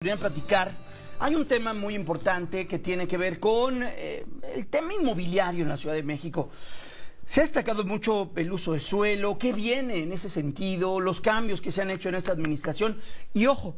A platicar. Hay un tema muy importante que tiene que ver con el tema inmobiliario en la Ciudad de México. Se ha destacado mucho el uso de suelo, qué viene en ese sentido, los cambios que se han hecho en esta administración y ojo,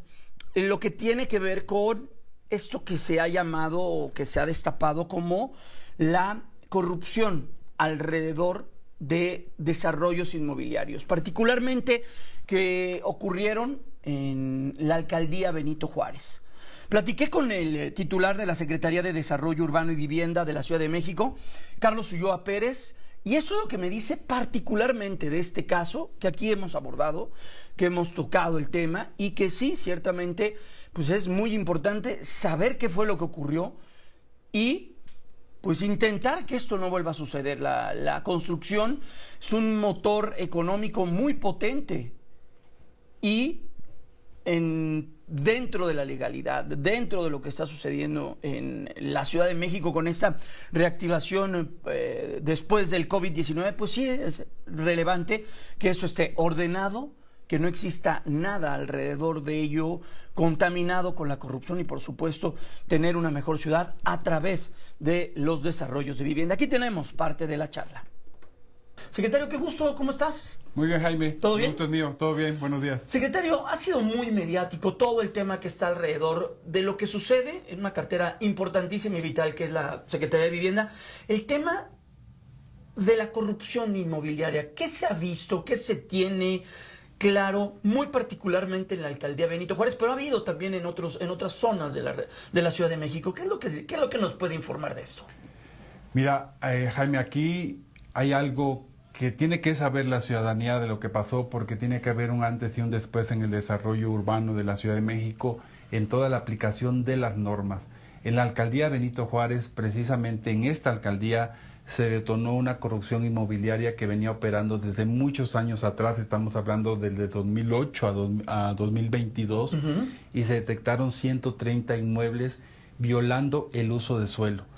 lo que tiene que ver con esto que se ha llamado o que se ha destapado como la corrupción alrededor de desarrollos inmobiliarios, particularmente que ocurrieron en la alcaldía Benito Juárez. Platiqué con el titular de la Secretaría de Desarrollo Urbano y Vivienda de la Ciudad de México, Carlos Ulloa Pérez, y eso es lo que me dice particularmente de este caso, que aquí hemos abordado, que hemos tocado el tema, y que sí, ciertamente, pues es muy importante saber qué fue lo que ocurrió y pues intentar que esto no vuelva a suceder. La construcción es un motor económico muy potente y dentro de la legalidad, dentro de lo que está sucediendo en la Ciudad de México con esta reactivación después del COVID-19, pues sí es relevante que esto esté ordenado, que no exista nada alrededor de ello contaminado con la corrupción y por supuesto tener una mejor ciudad a través de los desarrollos de vivienda. Aquí tenemos parte de la charla. Secretario, qué gusto, ¿cómo estás? Muy bien, Jaime. ¿Todo bien? El gusto es mío, todo bien, buenos días. Secretario, ha sido muy mediático todo el tema que está alrededor de lo que sucede en una cartera importantísima y vital que es la Secretaría de Vivienda. El tema de la corrupción inmobiliaria, ¿qué se ha visto? ¿Qué se tiene claro? Muy particularmente en la alcaldía Benito Juárez, pero ha habido también en otras zonas de la Ciudad de México. ¿Qué es lo que nos puede informar de esto? Mira, Jaime, aquí hay algo que tiene que saber la ciudadanía de lo que pasó, porque tiene que haber un antes y un después en el desarrollo urbano de la Ciudad de México, en toda la aplicación de las normas. En la alcaldía Benito Juárez, precisamente en esta alcaldía, se detonó una corrupción inmobiliaria que venía operando desde muchos años atrás, estamos hablando desde 2008 a 2022, y se detectaron 130 inmuebles violando el uso de suelo.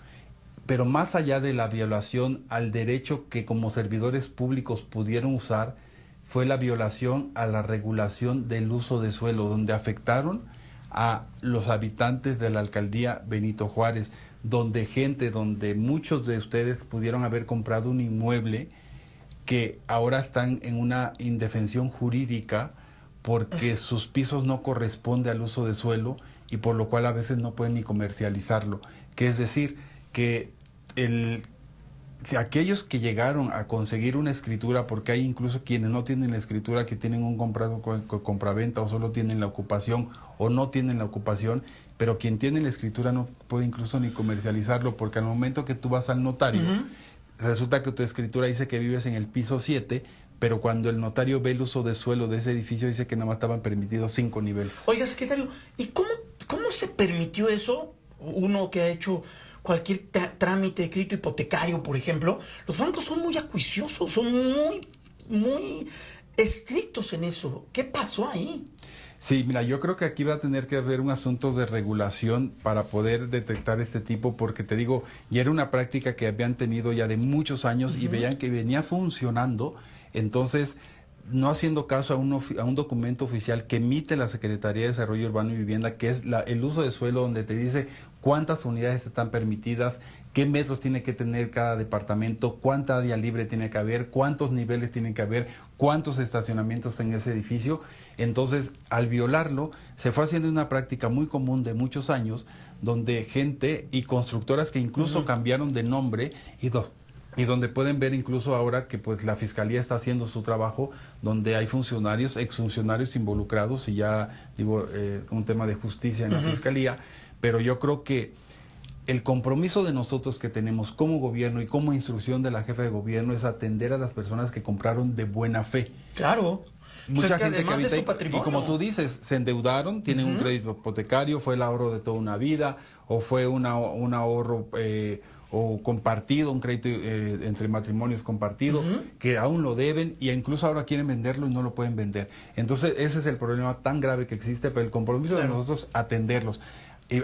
Pero más allá de la violación al derecho que como servidores públicos pudieron usar, fue la violación a la regulación del uso de suelo, donde afectaron a los habitantes de la alcaldía Benito Juárez, donde muchos de ustedes pudieron haber comprado un inmueble que ahora están en una indefensión jurídica porque sus pisos no corresponden al uso de suelo y por lo cual a veces no pueden ni comercializarlo. Que es decir, que aquellos que llegaron a conseguir una escritura, porque hay incluso quienes no tienen la escritura, que tienen un comprado con compraventa o solo tienen la ocupación o no tienen la ocupación, pero quien tiene la escritura no puede incluso ni comercializarlo, porque al momento que tú vas al notario, resulta que tu escritura dice que vives en el piso 7, pero cuando el notario ve el uso de suelo de ese edificio dice que nada más estaban permitidos 5 niveles. Oiga, secretario, ¿y cómo se permitió eso? Uno que ha hecho cualquier trámite de crédito hipotecario, por ejemplo, los bancos son muy acuiciosos, son muy estrictos en eso. ¿Qué pasó ahí? Sí, mira, yo creo que aquí va a tener que haber un asunto de regulación para poder detectar este tipo, porque te digo, ya era una práctica que habían tenido ya de muchos años y veían que venía funcionando, entonces no haciendo caso a un documento oficial que emite la Secretaría de Desarrollo Urbano y Vivienda, que es el uso de suelo, donde te dice cuántas unidades están permitidas, qué metros tiene que tener cada departamento, cuánta área libre tiene que haber, cuántos niveles tiene que haber, cuántos estacionamientos en ese edificio. Entonces, al violarlo, se fue haciendo una práctica muy común de muchos años, donde gente y constructoras que incluso cambiaron de nombre y donde pueden ver incluso ahora que pues la Fiscalía está haciendo su trabajo, donde hay funcionarios, exfuncionarios involucrados y ya digo un tema de justicia en la Fiscalía, pero yo creo que el compromiso de nosotros que tenemos como gobierno y como instrucción de la jefa de gobierno es atender a las personas que compraron de buena fe. Claro. Mucha gente que habita y como tú dices, se endeudaron, tienen un crédito hipotecario, fue el ahorro de toda una vida, o fue un ahorro o compartido, un crédito entre matrimonios compartido, que aún lo deben y incluso ahora quieren venderlo y no lo pueden vender. Entonces ese es el problema tan grave que existe, pero el compromiso de nosotros atenderlos.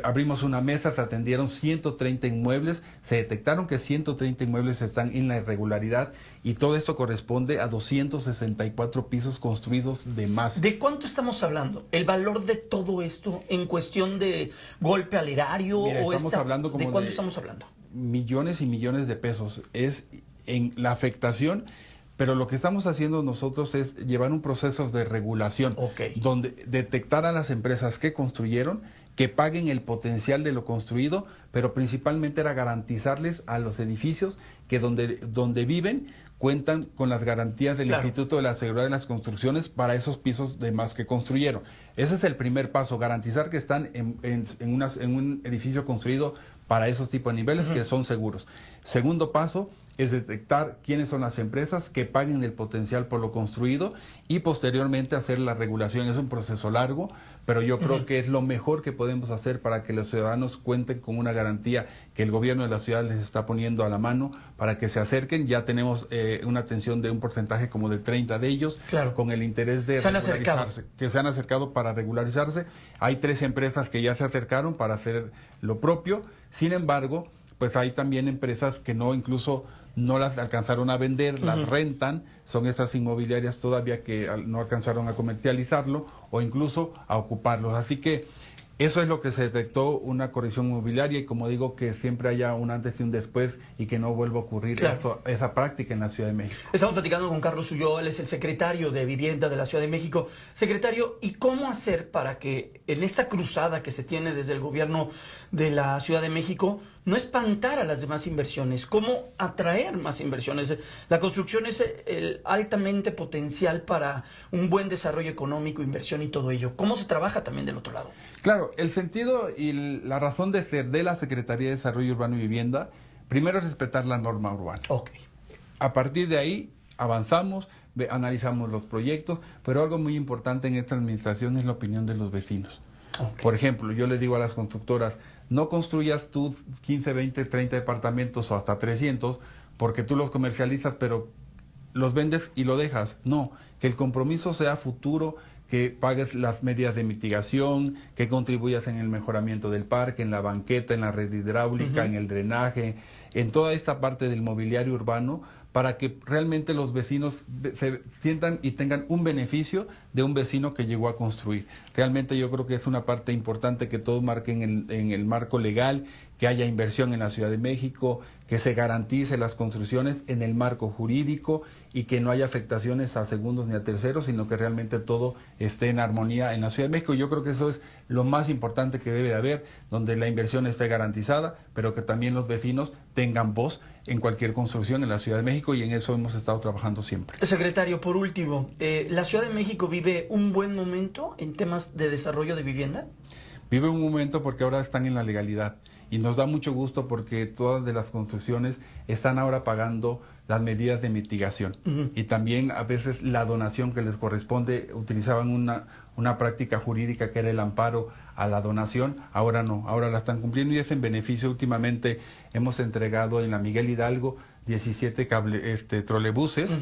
Abrimos una mesa, se atendieron 130 inmuebles, se detectaron que 130 inmuebles están en la irregularidad y todo esto corresponde a 264 pisos construidos de más. ¿De cuánto estamos hablando? ¿El valor de todo esto en cuestión de golpe al erario? Mira, estamos hablando como ¿de cuánto estamos hablando? Millones y millones de pesos. Es en la afectación. Pero lo que estamos haciendo nosotros es llevar un proceso de regulación, donde detectar a las empresas que construyeron, que paguen el potencial de lo construido, pero principalmente era garantizarles a los edificios que donde viven cuentan con las garantías del Instituto de la Seguridad de las Construcciones para esos pisos de más que construyeron. Ese es el primer paso, garantizar que están en un edificio construido para esos tipos de niveles que son seguros. Segundo paso es detectar quiénes son las empresas que paguen el potencial por lo construido y posteriormente hacer la regulación. Es un proceso largo, pero yo creo que es lo mejor que podemos hacer para que los ciudadanos cuenten con una garantía que el gobierno de la ciudad les está poniendo a la mano para que se acerquen. Ya tenemos una atención de un porcentaje como de 30 de ellos, con el interés de regularizarse, que se han acercado para regularizarse. Hay 3 empresas que ya se acercaron para hacer lo propio. Sin embargo, pues hay también empresas que incluso no las alcanzaron a vender, las rentan, son estas inmobiliarias todavía que no alcanzaron a comercializarlo o incluso a ocuparlos. Así que eso es lo que se detectó, una corrección inmobiliaria, y como digo, que siempre haya un antes y un después y que no vuelva a ocurrir esa práctica en la Ciudad de México. Estamos platicando con Carlos Ulloa, él es el secretario de Vivienda de la Ciudad de México. Secretario, ¿y cómo hacer para que en esta cruzada que se tiene desde el gobierno de la Ciudad de México no espantar a las demás inversiones? ¿Cómo atraer más inversiones? La construcción es altamente potencial para un buen desarrollo económico, inversión y todo ello. ¿Cómo se trabaja también del otro lado? Claro, el sentido y la razón de ser de la Secretaría de Desarrollo Urbano y Vivienda, primero es respetar la norma urbana. A partir de ahí avanzamos, analizamos los proyectos, pero algo muy importante en esta administración es la opinión de los vecinos. Por ejemplo, yo les digo a las constructoras, no construyas tú 15, 20, 30 departamentos o hasta 300, porque tú los comercializas, pero los vendes y lo dejas. No, que el compromiso sea futuro, que pagues las medidas de mitigación, que contribuyas en el mejoramiento del parque, en la banqueta, en la red hidráulica, en el drenaje, en toda esta parte del mobiliario urbano, para que realmente los vecinos se sientan y tengan un beneficio de un vecino que llegó a construir. Realmente yo creo que es una parte importante que todos marquen en el marco legal, que haya inversión en la Ciudad de México, que se garantice las construcciones en el marco jurídico y que no haya afectaciones a segundos ni a terceros, sino que realmente todo esté en armonía en la Ciudad de México. Yo creo que eso es lo más importante que debe de haber, donde la inversión esté garantizada, pero que también los vecinos tengan voz en cualquier construcción en la Ciudad de México, y en eso hemos estado trabajando siempre. Secretario, por último, ¿la Ciudad de México vive un buen momento en temas de desarrollo de vivienda? Vive un momento porque ahora están en la legalidad y nos da mucho gusto porque todas de las construcciones están ahora pagando las medidas de mitigación y también a veces la donación que les corresponde. Utilizaban una práctica jurídica que era el amparo a la donación, ahora no, ahora la están cumpliendo y es en beneficio. Últimamente hemos entregado en la Miguel Hidalgo 17 trolebuses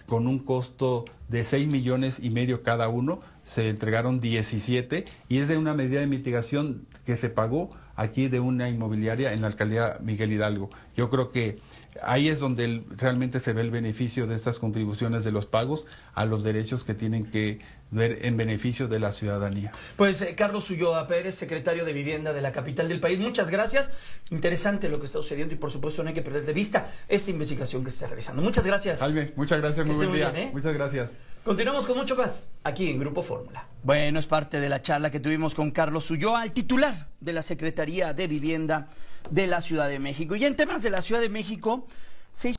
con un costo de 6,5 millones cada uno, se entregaron 17 y es de una medida de mitigación que se pagó aquí de una inmobiliaria en la alcaldía Miguel Hidalgo. Yo creo que ahí es donde realmente se ve el beneficio de estas contribuciones de los pagos a los derechos que tienen que ver en beneficio de la ciudadanía. Pues Carlos Ulloa Pérez, secretario de Vivienda de la capital del país, muchas gracias. Interesante lo que está sucediendo y por supuesto no hay que perder de vista esta investigación que se está realizando. Muchas gracias. Jaime, muchas gracias, muy buen día. Bien, Muchas gracias. Continuamos con mucho más aquí en Grupo Fórmula. Bueno, es parte de la charla que tuvimos con Carlos Ulloa, el titular de la Secretaría de Vivienda de la Ciudad de México. Y en temas de la Ciudad de México,